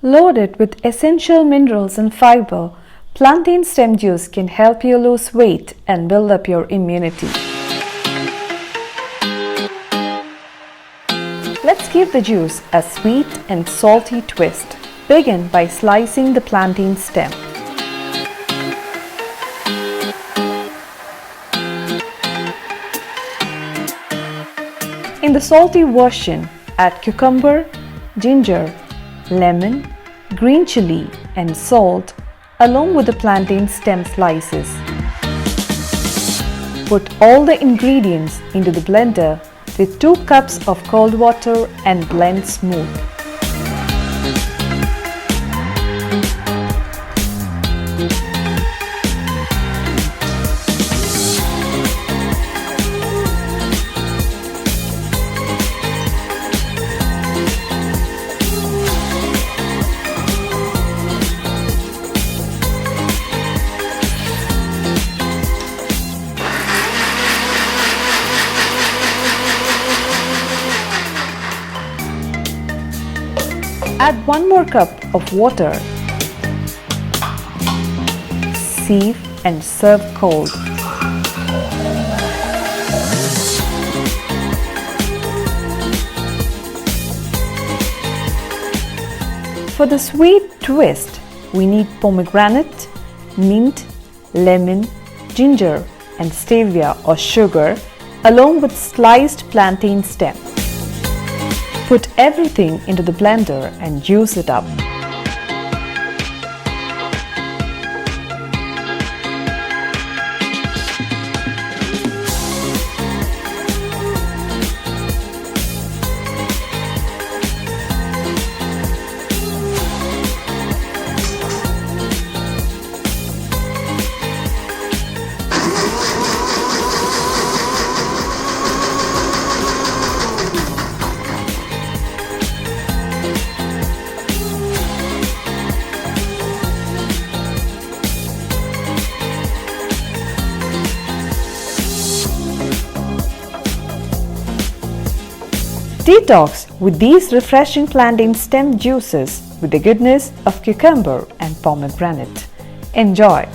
Loaded with essential minerals and fiber, plantain stem juice can help you lose weight and build up your immunity. Let's give the juice a sweet and salty twist. Begin by slicing the plantain stem. In the salty version, add cucumber, ginger, lemon, green chili and salt along with the plantain stem slices. Put all the ingredients into the blender with 2 cups of cold water and blend smooth. Add 1 more cup of water. Sieve and serve cold. For the sweet twist, we need pomegranate, mint, lemon, ginger and stevia or sugar along with sliced plantain stem. Put everything into the blender and juice it up. Detox with these refreshing plantain stem juices with the goodness of cucumber and pomegranate. Enjoy!